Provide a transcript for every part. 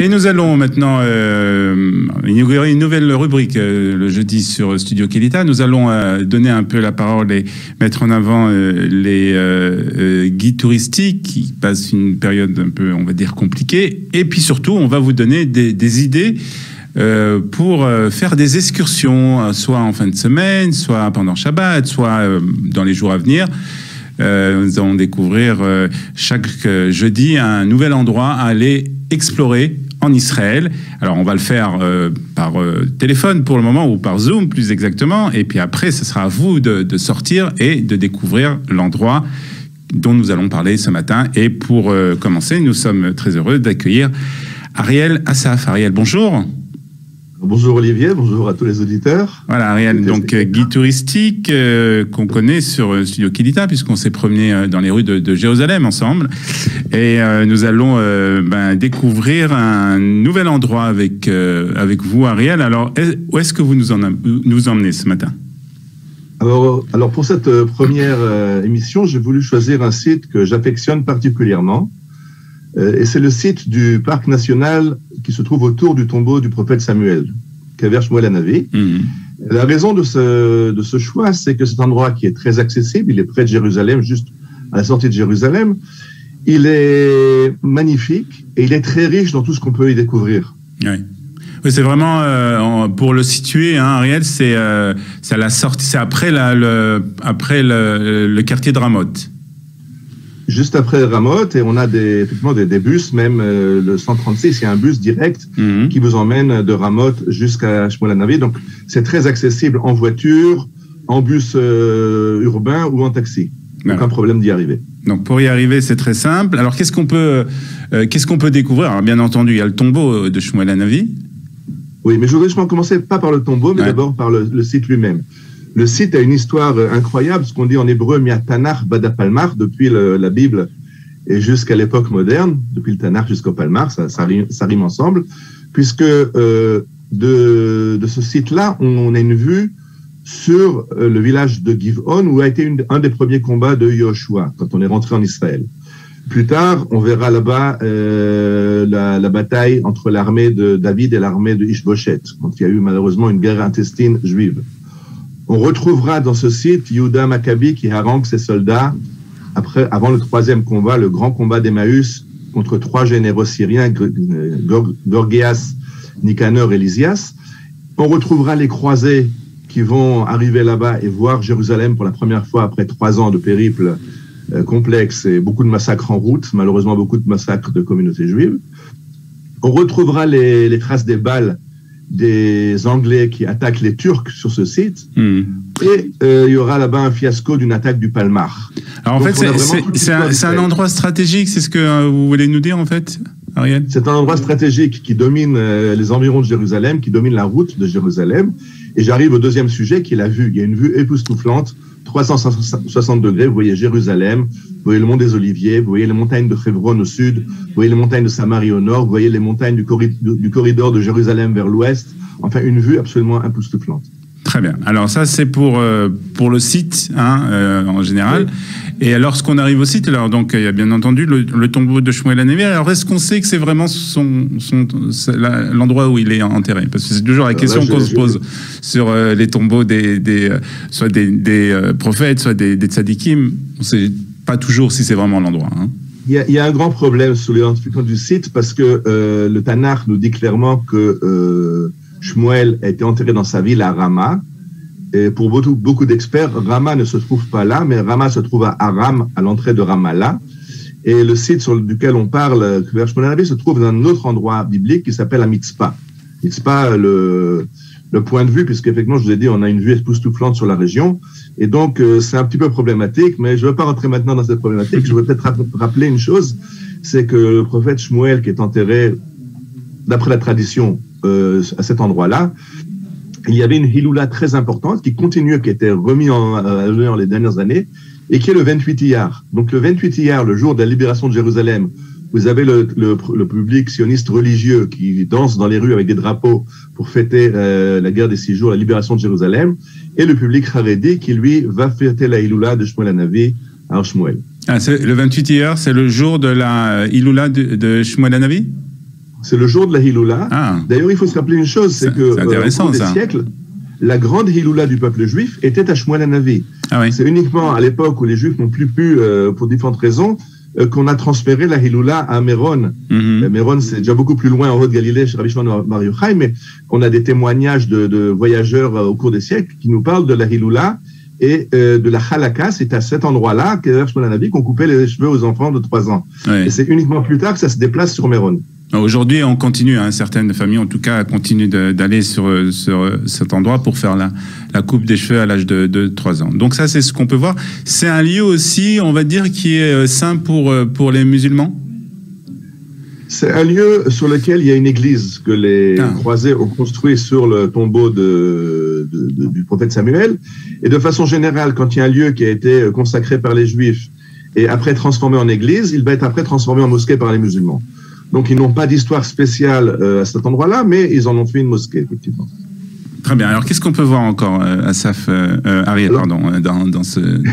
Et nous allons maintenant inaugurer une nouvelle rubrique le jeudi sur Studio Kelita. Nous allons donner un peu la parole et mettre en avant les guides touristiques qui passent une période un peu, on va dire, compliquée. Et puis surtout, on va vous donner des idées pour faire des excursions, soit en fin de semaine, soit pendant Shabbat, soit dans les jours à venir. Nous allons découvrir chaque jeudi un nouvel endroit à aller explorer en Israël. Alors, on va le faire par téléphone pour le moment, ou par Zoom plus exactement. Et puis après, ce sera à vous de sortir et de découvrir l'endroit dont nous allons parler ce matin. Et pour commencer, nous sommes très heureux d'accueillir Ariel Assaf. Ariel, bonjour. Bonjour Olivier, bonjour à tous les auditeurs. Voilà, Ariel, donc guide touristique qu'on connaît sur Studio Kelita, puisqu'on s'est promené dans les rues de Jérusalem ensemble. Et nous allons découvrir un nouvel endroit avec vous, Ariel. Alors, où est-ce que vous nous emmenez ce matin? Alors pour cette première émission, j'ai voulu choisir un site que j'affectionne particulièrement. Et c'est le site du parc national qui se trouve autour du tombeau du prophète Samuel, Kever Shmuel Hanavi. La raison de ce choix, c'est que cet endroit qui est très accessible, il est près de Jérusalem, juste à la sortie de Jérusalem, il est magnifique et il est très riche dans tout ce qu'on peut y découvrir. Oui, c'est vraiment, pour le situer, hein, Ariel, c'est à la sortie, c'est après le quartier de Ramoth. Juste après Ramoth, et on a effectivement des bus, même le 136, il y a un bus direct qui vous emmène de Ramoth jusqu'à Shmuel Hanavi. Donc, c'est très accessible en voiture, en bus urbain ou en taxi. Aucun problème d'y arriver. Donc, pour y arriver, c'est très simple. Alors, qu'est-ce qu'on peut découvrir? Alors, bien entendu, il y a le tombeau de Shmuel Hanavi. Oui, mais je voudrais justement commencer pas par le tombeau, mais d'abord par le site lui-même. Le site a une histoire incroyable, ce qu'on dit en hébreu Miatanach Bada Palmar, depuis la Bible et jusqu'à l'époque moderne, depuis le Tanakh jusqu'au Palmar, ça rime ensemble, puisque de ce site-là, on a une vue sur le village de Giv'on, où a été un des premiers combats de Yoshua, quand on est rentré en Israël. Plus tard, on verra là-bas la bataille entre l'armée de David et l'armée de Ishboshet, quand il y a eu malheureusement une guerre intestine juive. On retrouvera dans ce site Yehuda Maccabi qui harangue ses soldats avant le troisième combat, le grand combat d'Emmaüs contre trois généraux syriens, Gorgias, Nicanor et Lysias. On retrouvera les croisés qui vont arriver là-bas et voir Jérusalem pour la première fois après 3 ans de périple complexe et beaucoup de massacres en route, malheureusement beaucoup de massacres de communautés juives. On retrouvera les traces des balles des Anglais qui attaquent les Turcs sur ce site. Et il y aura là-bas un fiasco d'une attaque du Palmar. Alors en fait, c'est un endroit stratégique, c'est ce que vous voulez nous dire en fait, Ariel? C'est un endroit stratégique qui domine les environs de Jérusalem, qui domine la route de Jérusalem. Et j'arrive au deuxième sujet qui est la vue. Il y a une vue époustouflante, 360 degrés. Vous voyez Jérusalem, vous voyez le mont des Oliviers, vous voyez les montagnes de Hebron au sud, vous voyez les montagnes de Samarie au nord, vous voyez les montagnes du corridor de Jérusalem vers l'ouest. Enfin, une vue absolument époustouflante. Très bien. Alors ça, c'est pour le site, hein, en général. Oui. Et lorsqu'on arrive au site, alors donc il y a bien entendu le tombeau de Shmuel Hanavi. Alors est-ce qu'on sait que c'est vraiment l'endroit où il est enterré? Parce que c'est toujours la question qu'on se pose sur les tombeaux soit des prophètes, soit des tzadikim. On ne sait pas toujours si c'est vraiment l'endroit. Hein. Il y a un grand problème sur l'identification du site parce que le Tanakh nous dit clairement que Shmuel a été enterré dans sa ville à Rama. Et pour beaucoup d'experts, Rama ne se trouve pas là, mais Rama se trouve à Aram, à l'entrée de Ramallah. Et le site duquel on parle, Kever Shmuel Hanavi, se trouve dans un autre endroit biblique qui s'appelle la Mitzpah. Mitzpah, le point de vue, puisqu'effectivement, je vous ai dit, on a une vue époustouflante sur la région. Et donc, c'est un petit peu problématique, mais je ne veux pas rentrer maintenant dans cette problématique. Je veux peut-être rappeler une chose, c'est que le prophète Shmuel, qui est enterré, d'après la tradition, à cet endroit-là, il y avait une hiloula très importante qui continue, qui était remise dans les dernières années, et qui est le 28 Iyar. Donc le 28 Iyar, le jour de la libération de Jérusalem, vous avez le public sioniste religieux qui danse dans les rues avec des drapeaux pour fêter la guerre des 6 jours, la libération de Jérusalem, et le public haredi qui, lui, va fêter la hiloula de Shmuel Hanavi à Har Shmuel. Le 28 Iyar, c'est le jour de la hiloula de Shmuel Hanavi? C'est le jour de la Hiloula. D'ailleurs, il faut se rappeler une chose, c'est que au cours des siècles, la grande Hiloula du peuple juif était à Shmuel Hanavi. C'est uniquement à l'époque où les Juifs n'ont plus pu, pour différentes raisons, qu'on a transféré la Hiloula à Méron. Méron, c'est déjà beaucoup plus loin en haut de Galilée, chez Rabbi Shimon Bar Yochai, mais on a des témoignages de voyageurs au cours des siècles qui nous parlent de la Hiloula et de la Halakha. C'est à cet endroit-là qu'à Shmuel Hanavi qu'on coupait les cheveux aux enfants de 3 ans. Et c'est uniquement plus tard que ça se déplace sur Méron. Aujourd'hui, on continue, certaines familles, en tout cas, continuent d'aller sur cet endroit pour faire la coupe des cheveux à l'âge de 3 ans. Donc ça, c'est ce qu'on peut voir. C'est un lieu aussi, on va dire, qui est saint pour les musulmans? C'est un lieu sur lequel il y a une église que les croisés ont construit sur le tombeau du prophète Samuel. Et de façon générale, quand il y a un lieu qui a été consacré par les Juifs et après transformé en église, il va être après transformé en mosquée par les musulmans. Donc, ils n'ont pas d'histoire spéciale à cet endroit-là, mais ils en ont fait une mosquée, effectivement. Très bien. Alors, qu'est-ce qu'on peut voir encore, Asaf, Ariel, dans cet endroit?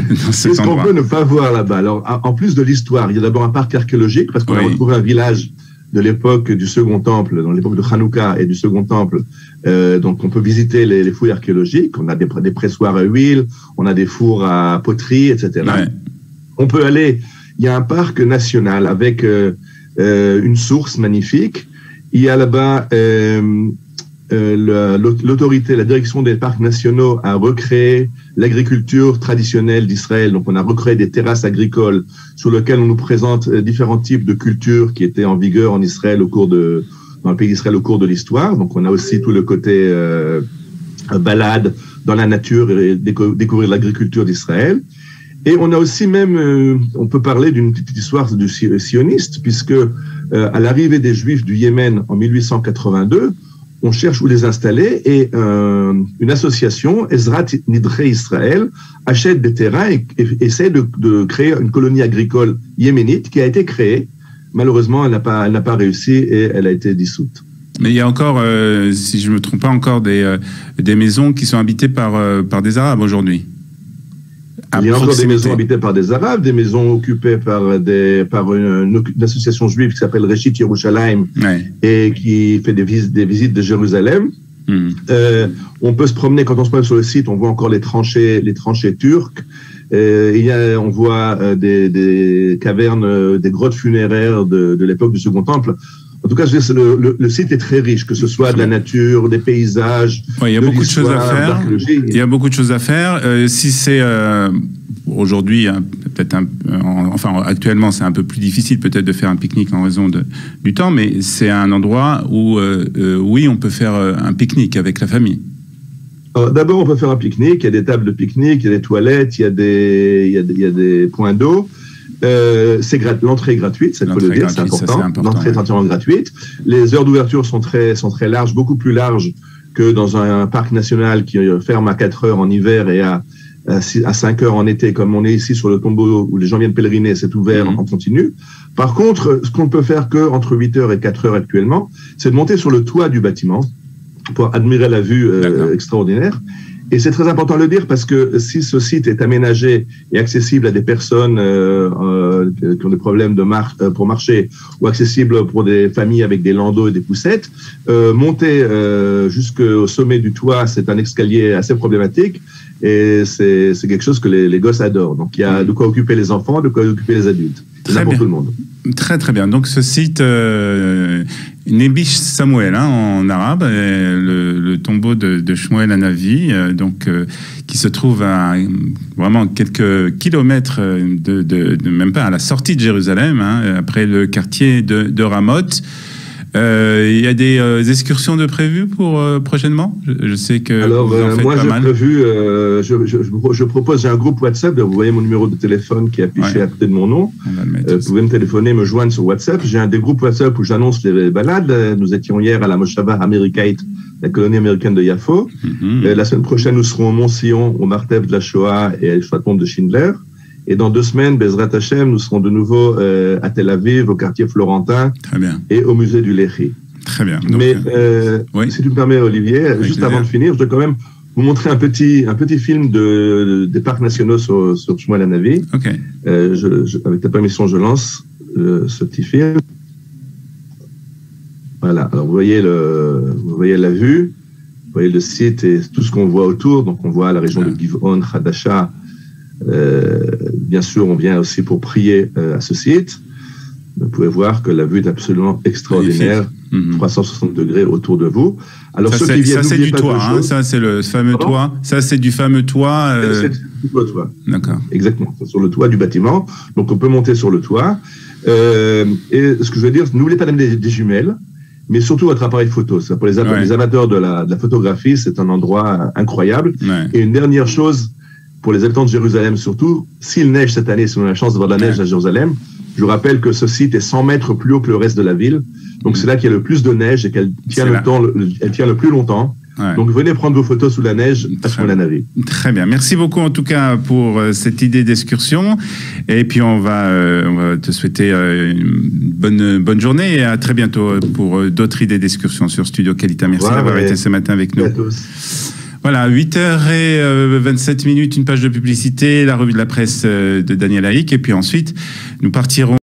Qu'est-ce qu'on peut ne pas voir là-bas? Alors, en plus de l'histoire, il y a d'abord un parc archéologique, parce qu'on a retrouvé un village de l'époque du Second Temple, dans l'époque de Hanouka et du Second Temple. Donc, on peut visiter les fouilles archéologiques. On a des pressoirs à huile, on a des fours à poterie, etc. On peut aller... Il y a un parc national avec... une source magnifique. Il y a là-bas l'autorité, la direction des parcs nationaux a recréé l'agriculture traditionnelle d'Israël. Donc, on a recréé des terrasses agricoles sur lesquelles on nous présente différents types de cultures qui étaient en vigueur en Israël dans le pays d'Israël au cours de l'histoire. Donc, on a aussi tout le côté balade dans la nature et découvrir l'agriculture d'Israël. Et on a aussi même, on peut parler d'une petite histoire du sioniste, puisque à l'arrivée des Juifs du Yémen en 1882, on cherche où les installer et une association, Ezrat Nidrei Israël, achète des terrains et essaie de créer une colonie agricole yéménite qui a été créée. Malheureusement, elle n'a pas réussi et elle a été dissoute. Mais il y a encore, si je ne me trompe pas, encore des maisons qui sont habitées par des Arabes aujourd'hui. Il y a encore des maisons habitées par des Arabes, des maisons occupées par une association juive qui s'appelle Reshit Yerushalayim et qui fait des visites de Jérusalem. On peut se promener, quand on se promène sur le site, on voit encore les tranchées turques. On voit des cavernes, des grottes funéraires de l'époque du Second Temple. En tout cas, je veux dire, le site est très riche, que ce soit de la nature, des paysages, il y a beaucoup de choses à faire. Il y a beaucoup de choses à faire. Si c'est aujourd'hui, peut-être actuellement, c'est un peu plus difficile peut-être de faire un pique-nique en raison du temps, mais c'est un endroit où, oui, on peut faire un pique-nique avec la famille. D'abord, on peut faire un pique-nique. Il y a des tables de pique-nique, il y a des toilettes, il y a des points d'eau. L'entrée est gratuite, ça faut le dire, c'est important. L'entrée est entièrement gratuite. Les heures d'ouverture sont très larges, beaucoup plus larges que dans un parc national qui ferme à 4 heures en hiver et à 5 heures en été, comme on est ici sur le tombeau où les gens viennent pèleriner, c'est ouvert en continu. Par contre, ce qu'on ne peut faire que entre 8 heures et 4 heures actuellement, c'est de monter sur le toit du bâtiment pour admirer la vue extraordinaire. Et c'est très important de le dire parce que si ce site est aménagé et accessible à des personnes qui ont des problèmes pour marcher ou accessible pour des familles avec des landaux et des poussettes, monter jusqu'au sommet du toit, c'est un escalier assez problématique et c'est quelque chose que les gosses adorent. Donc il y a de quoi occuper les enfants, de quoi occuper les adultes. C'est pour tout le monde. Très très bien. Donc ce site Nebish Samuel en arabe, le tombeau de Shmuel Hanavi, qui se trouve à vraiment quelques kilomètres de même pas à la sortie de Jérusalem, après le quartier de Ramoth. Il y a des excursions de prévues pour prochainement. Je sais que alors vous en faites moi pas j'ai mal. prévu. Je propose, j'ai un groupe WhatsApp. Vous voyez mon numéro de téléphone qui est affiché à côté de mon nom. Vous pouvez me téléphoner, me joindre sur WhatsApp. J'ai des groupes WhatsApp où j'annonce les balades. Nous étions hier à la Moshava Amerikait, la colonie américaine de Yafo. La semaine prochaine, nous serons au Mont-Sion, au Martev de la Shoah et à la tombe de Schindler. Et dans 2 semaines, Bezrat Hashem, nous serons de nouveau à Tel Aviv, au quartier florentin. Très bien. Et au musée du Lehi. Très bien. Donc, mais si tu me permets, Olivier, juste avant de finir, je dois quand même vous montrer un petit film des parcs nationaux sur Shmuel Hanavi. Ok. Avec ta permission, je lance ce petit film. Voilà, alors vous voyez la vue, vous voyez le site et tout ce qu'on voit autour. Donc on voit la région de Giv'on, Hadasha. Bien sûr, on vient aussi pour prier à ce site. Vous pouvez voir que la vue est absolument extraordinaire, 360 degrés autour de vous. Alors ça, c'est du toit, hein, ça c'est le fameux toit. Ça c'est du fameux toit. C'est du toit. D'accord. Exactement, c'est sur le toit du bâtiment. Donc on peut monter sur le toit. Et ce que je veux dire, n'oubliez pas d'amener des jumelles, mais surtout votre appareil photo. Ça, pour les amateurs de la photographie, c'est un endroit incroyable. Ouais. Et une dernière chose, pour les habitants de Jérusalem surtout, s'il neige cette année, si on a la chance d'avoir de la neige à Jérusalem, je vous rappelle que ce site est 100 mètres plus haut que le reste de la ville. Donc c'est là qu'il y a le plus de neige et qu'elle tient elle tient le plus longtemps. Ouais. Donc venez prendre vos photos sous la neige à ce moment-là. Très bien. Merci beaucoup en tout cas pour cette idée d'excursion. Et puis on va te souhaiter une bonne journée et à très bientôt pour d'autres idées d'excursion sur Studio Qualita. Merci d'avoir été ce matin avec nous. À tous. Voilà, 8h27, une page de publicité, la revue de la presse de Daniel Haïk, et puis ensuite, nous partirons